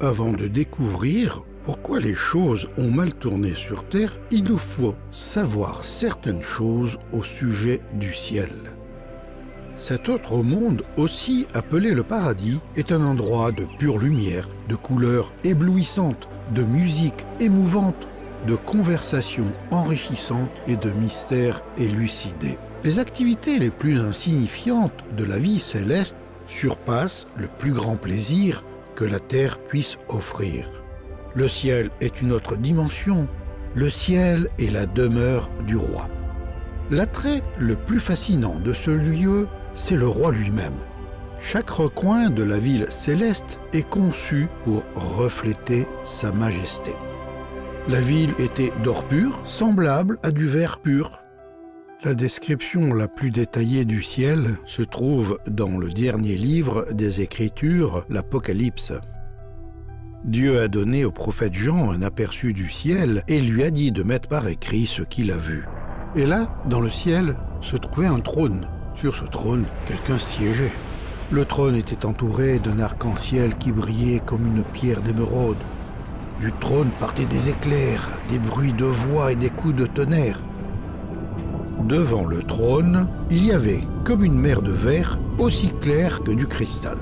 Avant de découvrir pourquoi les choses ont mal tourné sur Terre, il nous faut savoir certaines choses au sujet du ciel. Cet autre monde, aussi appelé le paradis, est un endroit de pure lumière, de couleurs éblouissantes, de musique émouvante, de conversations enrichissantes et de mystères élucidés. Les activités les plus insignifiantes de la vie céleste surpassent le plus grand plaisir que la terre puisse offrir. Le ciel est une autre dimension. Le ciel est la demeure du roi. L'attrait le plus fascinant de ce lieu, c'est le roi lui-même. Chaque recoin de la ville céleste est conçu pour refléter sa majesté. La ville était d'or pur, semblable à du verre pur. La description la plus détaillée du ciel se trouve dans le dernier livre des Écritures, l'Apocalypse. Dieu a donné au prophète Jean un aperçu du ciel et lui a dit de mettre par écrit ce qu'il a vu. Et là, dans le ciel, se trouvait un trône. Sur ce trône, quelqu'un siégeait. Le trône était entouré d'un arc-en-ciel qui brillait comme une pierre d'émeraude. Du trône partaient des éclairs, des bruits de voix et des coups de tonnerre. Devant le trône, il y avait comme une mer de verre aussi claire que du cristal.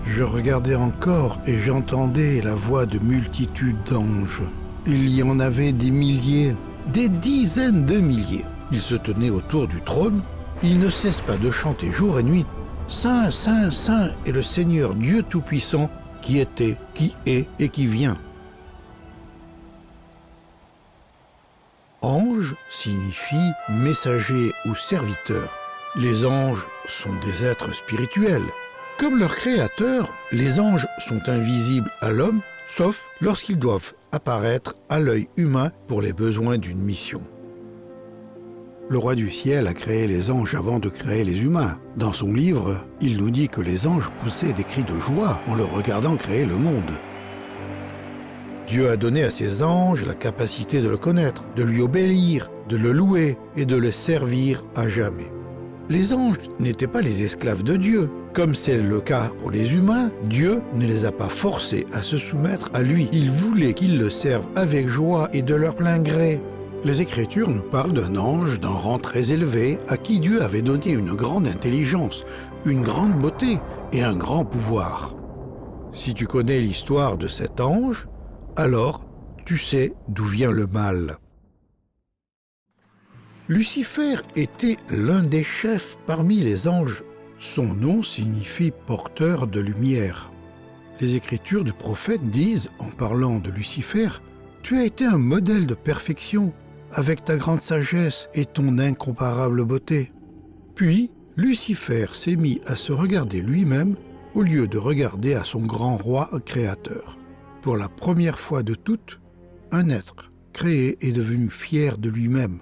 Je regardais encore et j'entendais la voix de multitudes d'anges. Il y en avait des milliers, des dizaines de milliers. Ils se tenaient autour du trône. Ils ne cessent pas de chanter jour et nuit. Saint, Saint, Saint est le Seigneur Dieu Tout-Puissant qui était, qui est et qui vient. Ange signifie messager ou serviteur. Les anges sont des êtres spirituels. Comme leur créateur, les anges sont invisibles à l'homme, sauf lorsqu'ils doivent apparaître à l'œil humain pour les besoins d'une mission. Le roi du ciel a créé les anges avant de créer les humains. Dans son livre, il nous dit que les anges poussaient des cris de joie en le regardant créer le monde. Dieu a donné à ses anges la capacité de le connaître, de lui obéir, de le louer et de le servir à jamais. Les anges n'étaient pas les esclaves de Dieu. Comme c'est le cas pour les humains, Dieu ne les a pas forcés à se soumettre à lui. Il voulait qu'ils le servent avec joie et de leur plein gré. Les Écritures nous parlent d'un ange d'un rang très élevé à qui Dieu avait donné une grande intelligence, une grande beauté et un grand pouvoir. Si tu connais l'histoire de cet ange, alors tu sais d'où vient le mal. Lucifer était l'un des chefs parmi les anges. Son nom signifie « porteur de lumière ». Les Écritures du prophète disent, en parlant de Lucifer, « Tu as été un modèle de perfection, avec ta grande sagesse et ton incomparable beauté. » Puis, Lucifer s'est mis à se regarder lui-même au lieu de regarder à son grand roi créateur. Pour la première fois de toutes, un être créé est devenu fier de lui-même,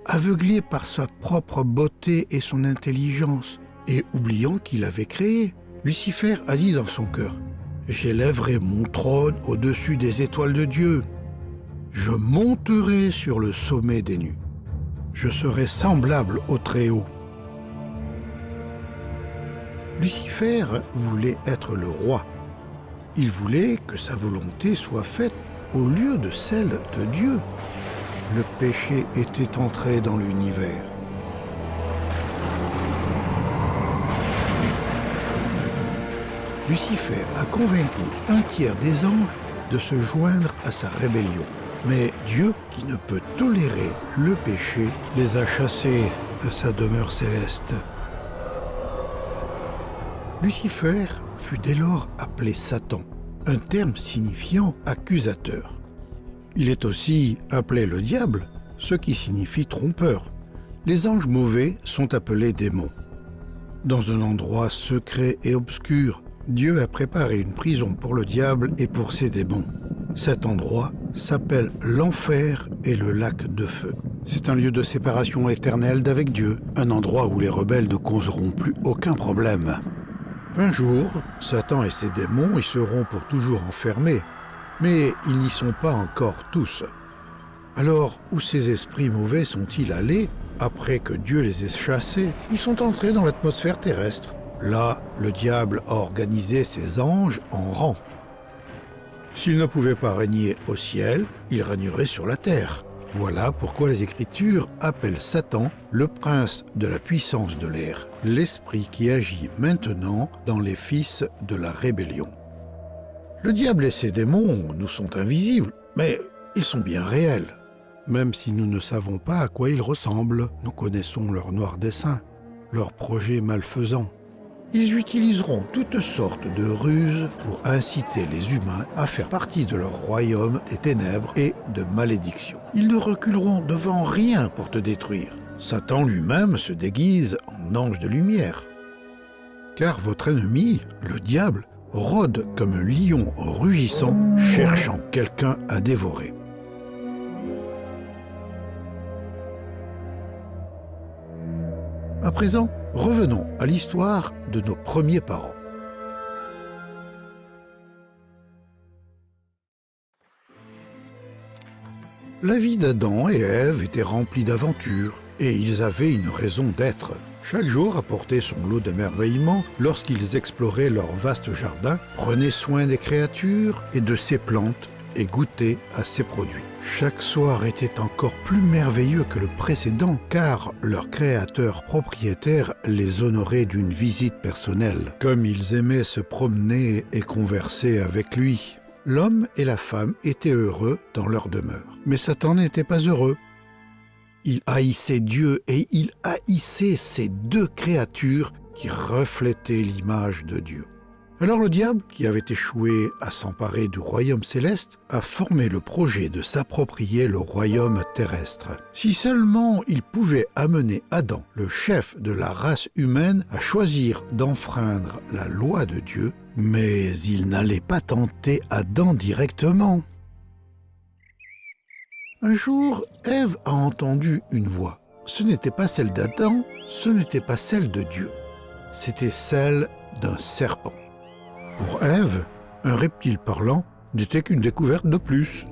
aveuglé par sa propre beauté et son intelligence, et oubliant qu'il avait créé. Lucifer a dit dans son cœur, « J'élèverai mon trône au-dessus des étoiles de Dieu. Je monterai sur le sommet des nues. Je serai semblable au Très-Haut. » Lucifer voulait être le roi. Il voulait que sa volonté soit faite au lieu de celle de Dieu. Le péché était entré dans l'univers. Lucifer a convaincu un tiers des anges de se joindre à sa rébellion. Mais Dieu, qui ne peut tolérer le péché, les a chassés de sa demeure céleste. Lucifer fut dès lors appelé Satan, un terme signifiant accusateur. Il est aussi appelé le diable, ce qui signifie trompeur. Les anges mauvais sont appelés démons. Dans un endroit secret et obscur, Dieu a préparé une prison pour le diable et pour ses démons. Cet endroit s'appelle l'enfer et le lac de feu. C'est un lieu de séparation éternelle d'avec Dieu, un endroit où les rebelles ne causeront plus aucun problème. Un jour, Satan et ses démons y seront pour toujours enfermés, mais ils n'y sont pas encore tous. Alors, où ces esprits mauvais sont-ils allés après que Dieu les ait chassés? Ils sont entrés dans l'atmosphère terrestre. Là, le diable a organisé ses anges en rang. S'il ne pouvait pas régner au ciel, il régnerait sur la terre. Voilà pourquoi les Écritures appellent Satan le prince de la puissance de l'air, l'esprit qui agit maintenant dans les fils de la rébellion. Le diable et ses démons nous sont invisibles, mais ils sont bien réels. Même si nous ne savons pas à quoi ils ressemblent, nous connaissons leurs noirs desseins, leurs projets malfaisants. Ils utiliseront toutes sortes de ruses pour inciter les humains à faire partie de leur royaume des ténèbres et de malédiction. Ils ne reculeront devant rien pour te détruire. Satan lui-même se déguise en ange de lumière. Car votre ennemi, le diable, rôde comme un lion rugissant, cherchant quelqu'un à dévorer. À présent, revenons à l'histoire de nos premiers parents. La vie d'Adam et Ève était remplie d'aventures, et ils avaient une raison d'être. Chaque jour apportait son lot d'émerveillements lorsqu'ils exploraient leur vaste jardin, prenaient soin des créatures et de ses plantes, et goûtaient à ses produits. Chaque soir était encore plus merveilleux que le précédent, car leur créateur propriétaire les honorait d'une visite personnelle, comme ils aimaient se promener et converser avec lui. L'homme et la femme étaient heureux dans leur demeure. Mais Satan n'était pas heureux. Il haïssait Dieu et il haïssait ces deux créatures qui reflétaient l'image de Dieu. Alors le diable, qui avait échoué à s'emparer du royaume céleste, a formé le projet de s'approprier le royaume terrestre. Si seulement il pouvait amener Adam, le chef de la race humaine, à choisir d'enfreindre la loi de Dieu, mais il n'allait pas tenter Adam directement. Un jour, Ève a entendu une voix. Ce n'était pas celle d'Adam, ce n'était pas celle de Dieu. C'était celle d'un serpent. Pour Ève, un reptile parlant n'était qu'une découverte de plus.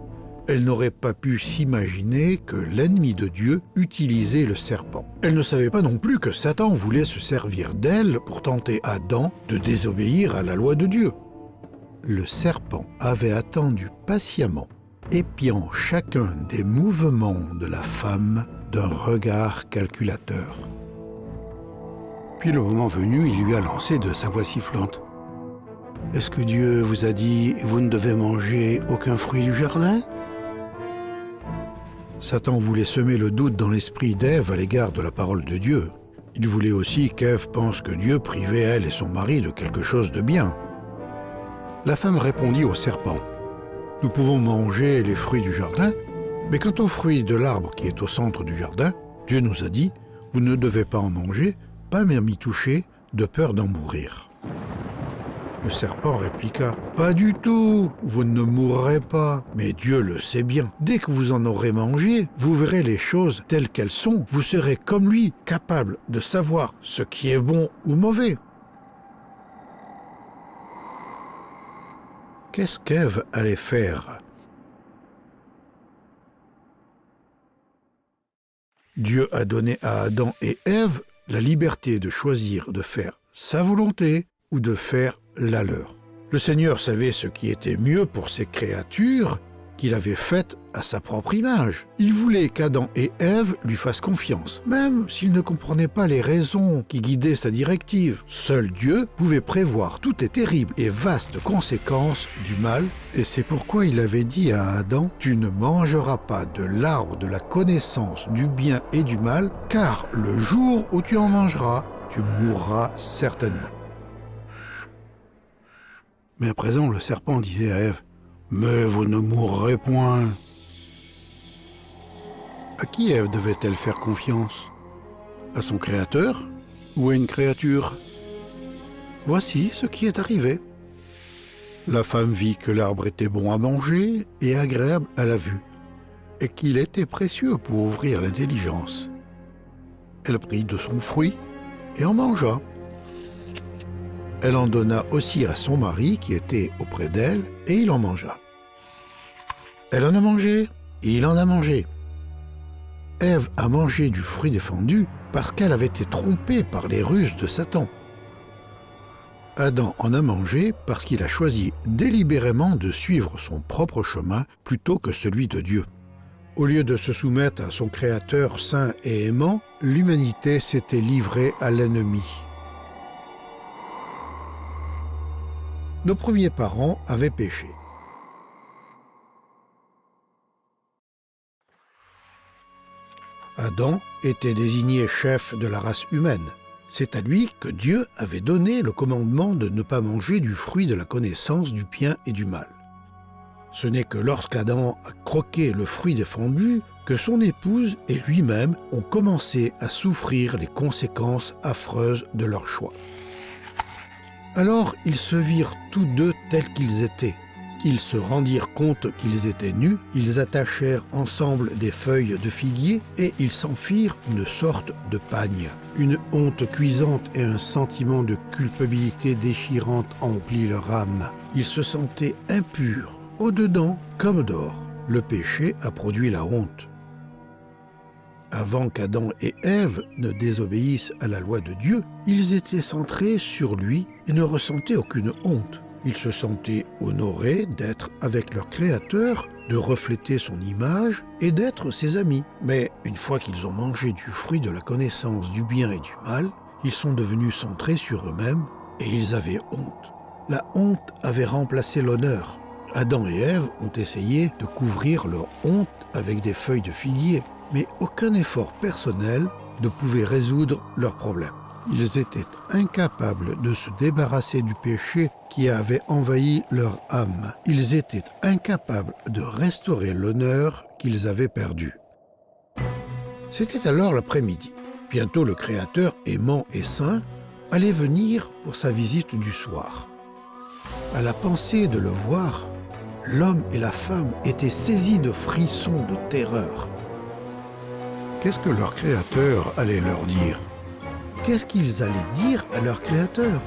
Elle n'aurait pas pu s'imaginer que l'ennemi de Dieu utilisait le serpent. Elle ne savait pas non plus que Satan voulait se servir d'elle pour tenter Adam de désobéir à la loi de Dieu. Le serpent avait attendu patiemment, épiant chacun des mouvements de la femme d'un regard calculateur. Puis le moment venu, il lui a lancé de sa voix sifflante. « Est-ce que Dieu vous a dit « Vous ne devez manger aucun fruit du jardin ?» Satan voulait semer le doute dans l'esprit d'Ève à l'égard de la parole de Dieu. Il voulait aussi qu'Ève pense que Dieu privait elle et son mari de quelque chose de bien. La femme répondit au serpent. « Nous pouvons manger les fruits du jardin, mais quant aux fruits de l'arbre qui est au centre du jardin, Dieu nous a dit « Vous ne devez pas en manger, pas même y toucher, de peur d'en mourir. » Le serpent répliqua « Pas du tout, vous ne mourrez pas, mais Dieu le sait bien. Dès que vous en aurez mangé, vous verrez les choses telles qu'elles sont. Vous serez comme lui, capable de savoir ce qui est bon ou mauvais. » Qu'est-ce qu'Ève allait faire? Dieu a donné à Adam et Ève la liberté de choisir de faire sa volonté ou de faire la leur. Le Seigneur savait ce qui était mieux pour ces créatures qu'il avait faites à sa propre image. Il voulait qu'Adam et Ève lui fassent confiance, même s'ils ne comprenaient pas les raisons qui guidaient sa directive. Seul Dieu pouvait prévoir toutes les terribles et vastes conséquences du mal, et c'est pourquoi il avait dit à Adam « Tu ne mangeras pas de l'arbre de la connaissance du bien et du mal, car le jour où tu en mangeras, tu mourras certainement. » Mais à présent, le serpent disait à Ève « Mais vous ne mourrez point !» À qui Ève devait-elle faire confiance? À son créateur ou à une créature? Voici ce qui est arrivé. La femme vit que l'arbre était bon à manger et agréable à la vue, et qu'il était précieux pour ouvrir l'intelligence. Elle prit de son fruit et en mangea. Elle en donna aussi à son mari qui était auprès d'elle, et il en mangea. Elle en a mangé, et il en a mangé. Ève a mangé du fruit défendu parce qu'elle avait été trompée par les ruses de Satan. Adam en a mangé parce qu'il a choisi délibérément de suivre son propre chemin plutôt que celui de Dieu. Au lieu de se soumettre à son Créateur saint et aimant, l'humanité s'était livrée à l'ennemi. Nos premiers parents avaient péché. Adam était désigné chef de la race humaine. C'est à lui que Dieu avait donné le commandement de ne pas manger du fruit de la connaissance du bien et du mal. Ce n'est que lorsqu'Adam a croqué le fruit défendu que son épouse et lui-même ont commencé à souffrir les conséquences affreuses de leur choix. Alors ils se virent tous deux tels qu'ils étaient. Ils se rendirent compte qu'ils étaient nus, ils attachèrent ensemble des feuilles de figuier et ils s'enfirent une sorte de pagne. Une honte cuisante et un sentiment de culpabilité déchirante emplit leur âme. Ils se sentaient impurs, au-dedans comme au dehors. Le péché a produit la honte. Avant qu'Adam et Ève ne désobéissent à la loi de Dieu, ils étaient centrés sur lui et ne ressentaient aucune honte. Ils se sentaient honorés d'être avec leur Créateur, de refléter son image et d'être ses amis. Mais une fois qu'ils ont mangé du fruit de la connaissance du bien et du mal, ils sont devenus centrés sur eux-mêmes et ils avaient honte. La honte avait remplacé l'honneur. Adam et Ève ont essayé de couvrir leur honte avec des feuilles de figuier, mais aucun effort personnel ne pouvait résoudre leurs problèmes. Ils étaient incapables de se débarrasser du péché qui avait envahi leur âme. Ils étaient incapables de restaurer l'honneur qu'ils avaient perdu. C'était alors l'après-midi. Bientôt le Créateur, aimant et saint, allait venir pour sa visite du soir. À la pensée de le voir, l'homme et la femme étaient saisis de frissons de terreur. Qu'est-ce que leur Créateur allait leur dire ? Qu'est-ce qu'ils allaient dire à leur Créateur ?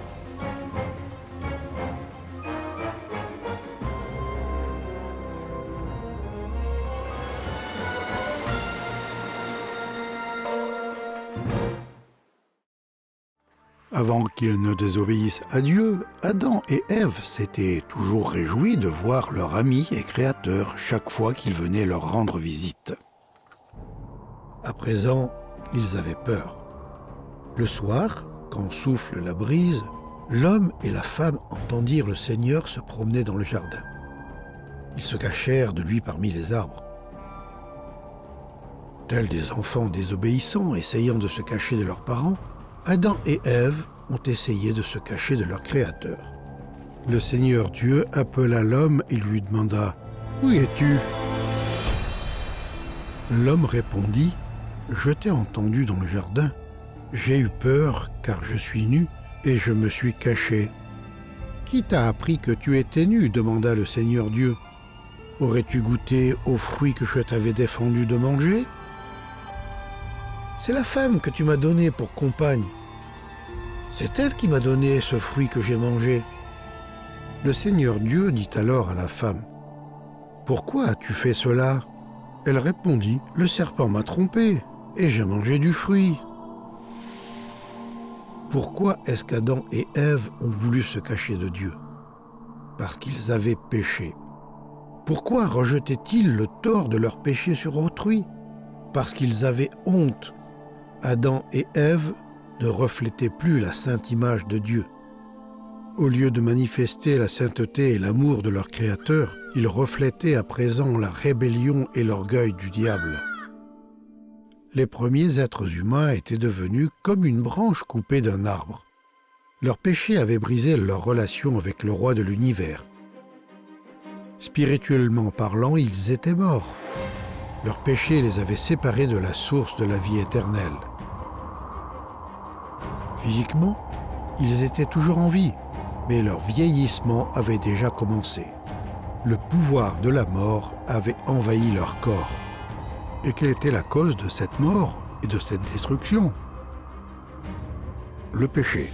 Avant qu'ils ne désobéissent à Dieu, Adam et Ève s'étaient toujours réjouis de voir leur ami et Créateur chaque fois qu'il venait leur rendre visite. À présent, ils avaient peur. Le soir, quand souffle la brise, l'homme et la femme entendirent le Seigneur se promener dans le jardin. Ils se cachèrent de lui parmi les arbres. Tels des enfants désobéissants essayant de se cacher de leurs parents, Adam et Ève ont essayé de se cacher de leur Créateur. Le Seigneur Dieu appela l'homme et lui demanda « Où es-tu » L'homme répondit « Je t'ai entendu dans le jardin. J'ai eu peur car je suis nu et je me suis caché. »« Qui t'a appris que tu étais nu ?» demanda le Seigneur Dieu. « Aurais-tu goûté aux fruits que je t'avais défendu de manger ? C'est la femme que tu m'as donnée pour compagne. C'est elle qui m'a donné ce fruit que j'ai mangé. » Le Seigneur Dieu dit alors à la femme, « Pourquoi as-tu fait cela ?» Elle répondit, « Le serpent m'a trompé et j'ai mangé du fruit. » Pourquoi est-ce qu'Adam et Ève ont voulu se cacher de Dieu ? Parce qu'ils avaient péché. Pourquoi rejetaient-ils le tort de leur péché sur autrui ? Parce qu'ils avaient honte. Adam et Ève ne reflétaient plus la sainte image de Dieu. Au lieu de manifester la sainteté et l'amour de leur Créateur, ils reflétaient à présent la rébellion et l'orgueil du diable. Les premiers êtres humains étaient devenus comme une branche coupée d'un arbre. Leur péché avait brisé leur relation avec le roi de l'univers. Spirituellement parlant, ils étaient morts. Leur péché les avait séparés de la source de la vie éternelle. Physiquement, ils étaient toujours en vie, mais leur vieillissement avait déjà commencé. Le pouvoir de la mort avait envahi leur corps. Et quelle était la cause de cette mort et de cette destruction ? Le péché.